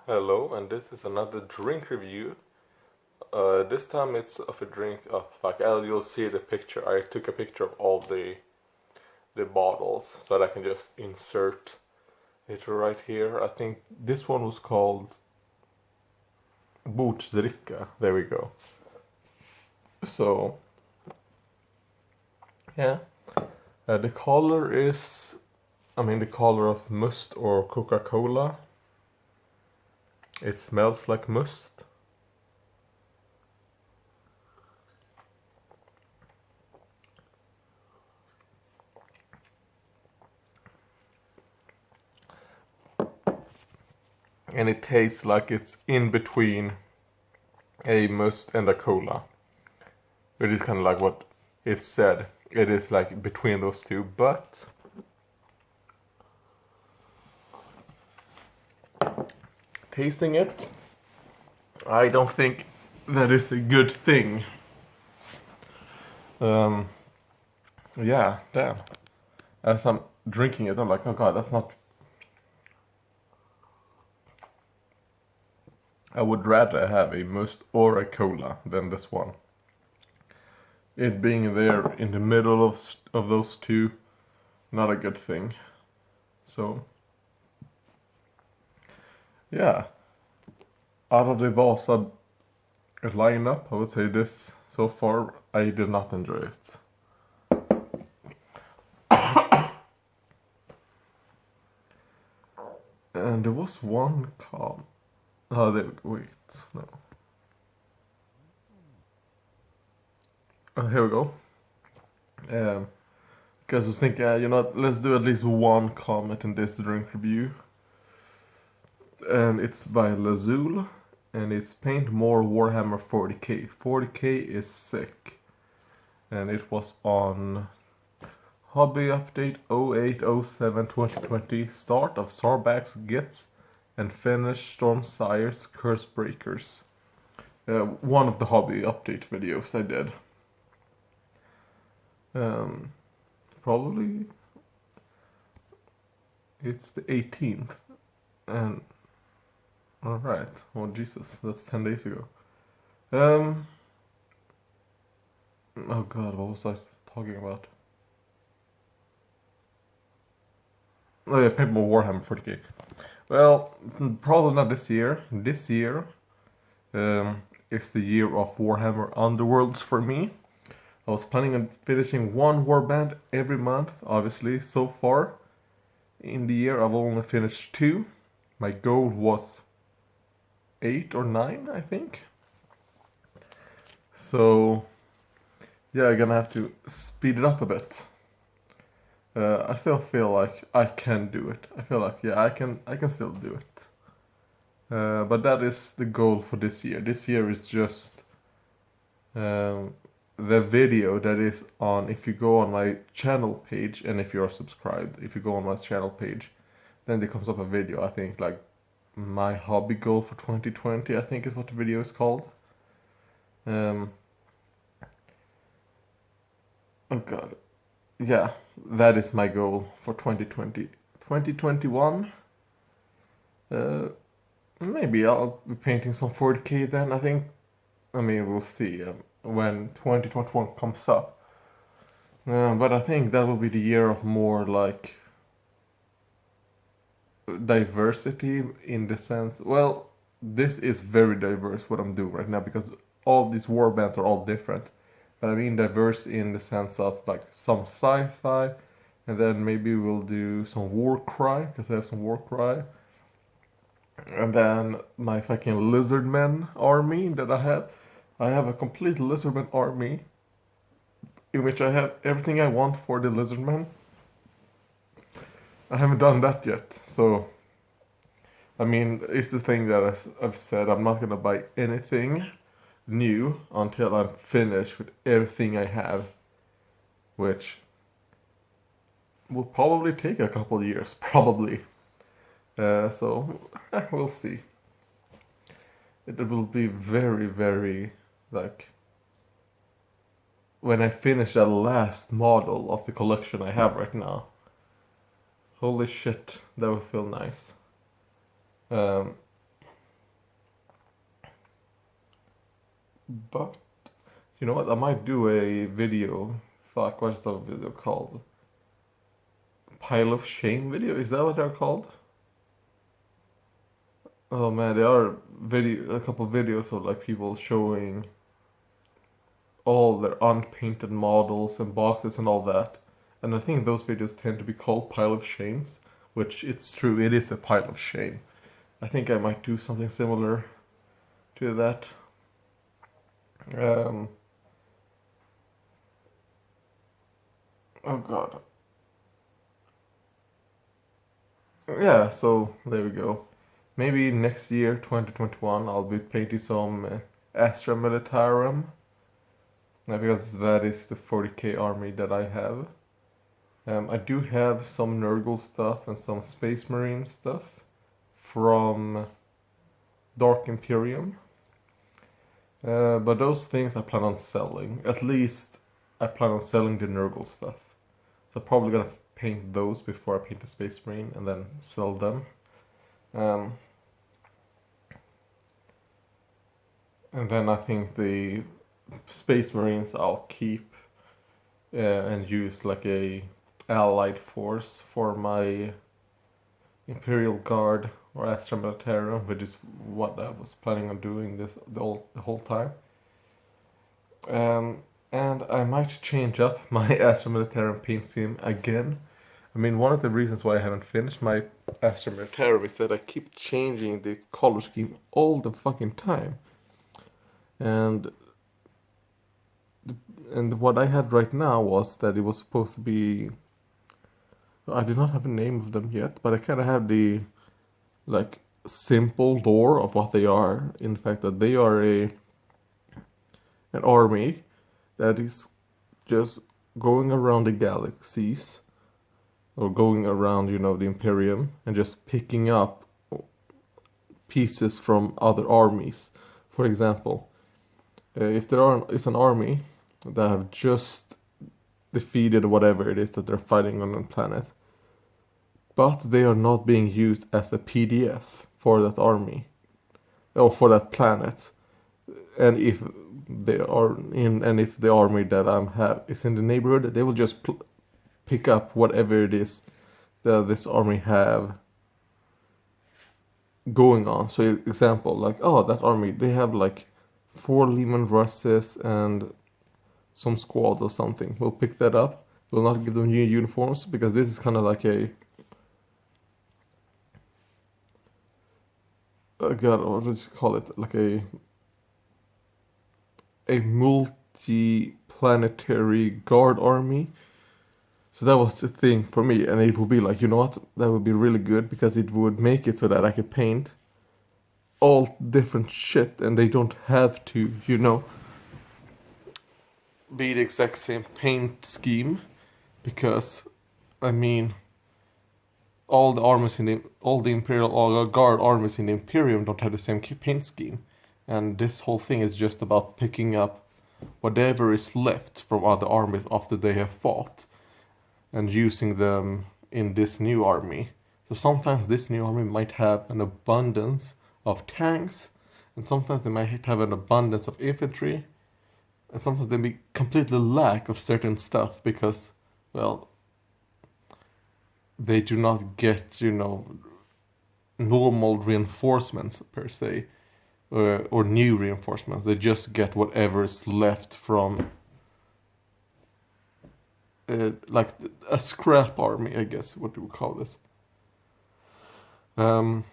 Hello, and this is another drink review. This time it's of a drink. Oh fuck! You'll see the picture. I took a picture of all the bottles so that I can just insert it right here. I think this one was called Bordsdricka. There we go. So yeah, the color is, the color of must or Coca-Cola. It smells like must. And it tastes like it's in between a must and a cola. Which is kind of like what it said. It is like between those two, but tasting it, I don't think that is a good thing. Yeah, damn. As I'm drinking it, I'm like, oh god, that's not... I would rather have a must or a cola than this one. It being there in the middle of those two, not a good thing. So, yeah. Out of the Vasa lineup, I would say this so far, I did not enjoy it. And there was one calm. Oh, wait, no. Here we go. Because I was thinking, let's do at least one comment in this drink review. And it's by Lazul, and it's Paint More Warhammer 40k. 40k is sick. And it was on Hobby Update 08/07/2020, start of Sarbac's Gets and finish Stormsire's Curse Breakers. One of the Hobby Update videos I did. Probably it's the 18th, and alright, oh Jesus, that's 10 days ago. Oh god, what was I talking about? Oh yeah, Paint More Warhammer 40k. Well, probably not this year. This year is the year of Warhammer Underworlds for me. I was planning on finishing one warband every month, obviously. So far in the year I've only finished 2. My goal was 8 or 9, I think. So yeah, I'm gonna have to speed it up a bit. I still feel like I can do it. I feel like, yeah, I can still do it. But that is the goal for this year. This year is just the video that is on, if you go on my channel page, and if you're subscribed, if you go on my channel page, then there comes up a video, I think, like my hobby goal for 2020, I think is what the video is called. Oh god. Yeah, that is my goal for 2020. 2021, maybe I'll be painting some 40k then, I think. We'll see when 2021 comes up. But I think that will be the year of more like diversity, in the sense, well, this is very diverse what I'm doing right now, because all these warbands are all different. But I mean diverse in the sense of like some sci-fi, and then maybe we'll do some Warcry, because I have some Warcry. And then my fucking Lizardmen army that I have. I have a complete Lizardmen army in which I have everything I want for the Lizardmen. I haven't done that yet, so it's the thing that I've said, I'm not gonna buy anything new until I'm finished with everything I have, which will probably take a couple years, probably. So we'll see. It will be very, very, like, when I finish that last model of the collection I have right now. Holy shit, that will feel nice. But you know what? I might do a video. Fuck, what's the video called? Pile of Shame video? Is that what they're called? Oh man, there are a couple of videos of like people showing all their unpainted models and boxes and all that. And I think those videos tend to be called Pile of Shames, which it's true, it is a pile of shame. I think I might do something similar to that. Oh god. Yeah, so there we go. Maybe next year, 2021, I'll be painting some Astra Militarum. Because that is the 40k army that I have. I do have some Nurgle stuff and some Space Marine stuff from Dark Imperium. But those things I plan on selling. At least I plan on selling the Nurgle stuff. So I'm probably gonna paint those before I paint the Space Marine and then sell them. And then I think the Space Marines I'll keep and use like a allied force for my Imperial Guard or Astra Militarum, which is what I was planning on doing the whole time. And I might change up my Astra Militarum paint scheme again. I mean, one of the reasons why I haven't finished my Astra Militarum is that I keep changing the color scheme all the fucking time. And what I had right now was that it was supposed to be... I did not have a name of them yet, but I kind of have the like simple lore of what they are. In fact, that they are an army that is just going around the galaxies or going around, you know, the Imperium and just picking up pieces from other armies. For example, if there is an army that have just defeated whatever it is that they're fighting on a planet, but they are not being used as a PDF for that army or for that planet, and if they are in, and if the army that I have is in the neighborhood, they will just pick up whatever it is that this army have going on. So example, like, oh, that army, they have like 4 Leman Russes and some squad or something. We'll pick that up. We'll not give them new uniforms, because this is kind of like a... God, what did you call it? Like a multi-planetary guard army. So that was the thing for me, and it would be like, you know what, that would be really good, because it would make it so that I could paint all different shit, and they don't have to, you know, be the exact same paint scheme, because, I mean, all the armies in all the Imperial Guard armies in the Imperium don't have the same paint scheme, and this whole thing is just about picking up whatever is left from other armies after they have fought, and using them in this new army. So sometimes this new army might have an abundance of tanks, and sometimes they might have an abundance of infantry, and sometimes they may completely lack of certain stuff because, well, they do not get, you know, normal reinforcements per se, or new reinforcements. They just get whatever is left from like a scrap army, I guess, what do we call this? But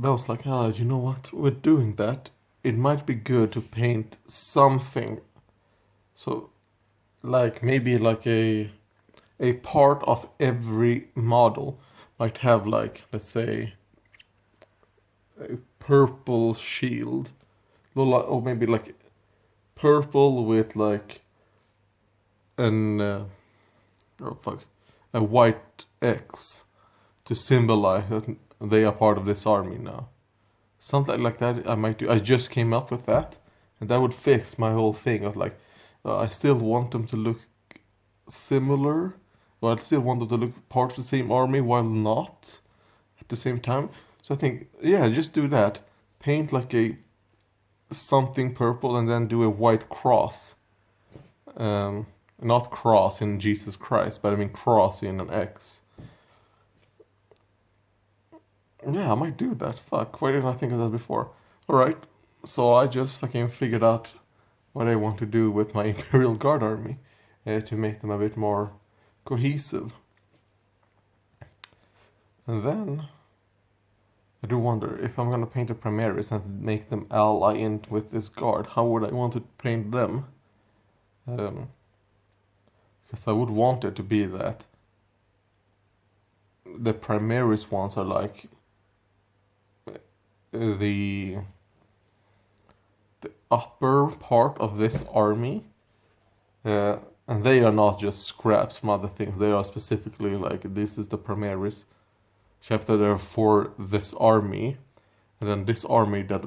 I was like, you know what, we're doing that. It might be good to paint something. So, like, maybe like a part of every model might have, like, let's say, a purple shield. Or maybe like purple with like a white X to symbolize that they are part of this army now. Something like that I might do. I just came up with that, and that would fix my whole thing of like, I still want them to look similar, but I still want them to look part of the same army while not at the same time. So I think, yeah, just do that. Paint like a something purple and then do a white cross. Not cross in Jesus Christ, but I mean cross in an X. Yeah, I might do that. Fuck, why didn't I think of that before? Alright, so I just fucking figured out what I want to do with my Imperial Guard army to make them a bit more cohesive. And then I do wonder if I'm gonna paint the Primaris and make them ally in with this guard, how would I want to paint them? Because I would want it to be that the Primaris ones are like the upper part of this army, and they are not just scraps from other things. They are specifically like, this is the Primaris chapter there for this army, and then this army that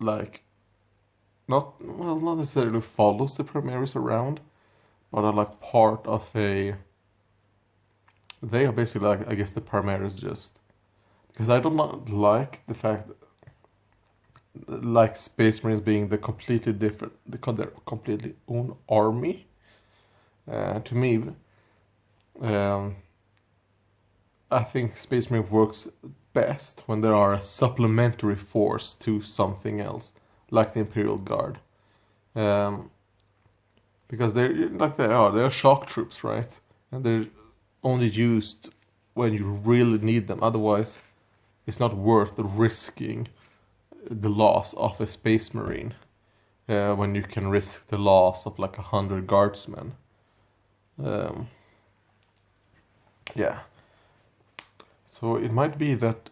like not necessarily follows the Primaris around, but are like part of a. They are basically like, I guess, the Primaris just because I do not like the fact that, like, Space Marines being the completely different, their completely own army. To me, I think Space Marine works best when there are a supplementary force to something else, like the Imperial Guard. Because they're shock troops, right? And they're only used when you really need them. Otherwise, it's not worth risking the loss of a Space Marine when you can risk the loss of like 100 guardsmen. Yeah. So it might be that.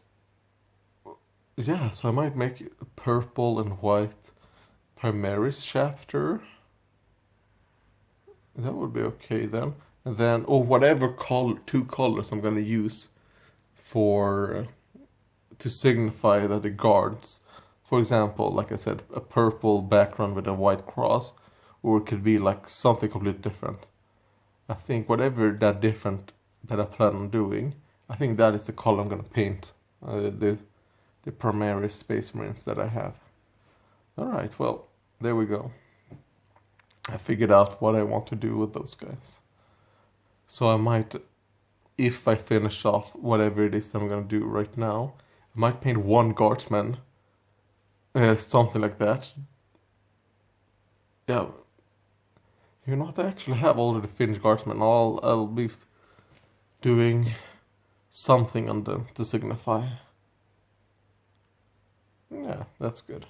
Yeah, so I might make a purple and white Primaris chapter. That would be okay then. And then, or whatever two colors I'm gonna use for to signify that the guards. For example, like I said, a purple background with a white cross, or it could be like something completely different. I think whatever that different that I plan on doing, I think that is the color I'm gonna paint the Primaris Space Marines that I have. Alright, well, there we go. I figured out what I want to do with those guys. So I might, if I finish off whatever it is that I'm gonna do right now, I might paint one guardsman. Something like that. Yeah. You know what, I actually have already finished guardsmen. I'll be doing something on them to signify. Yeah, that's good.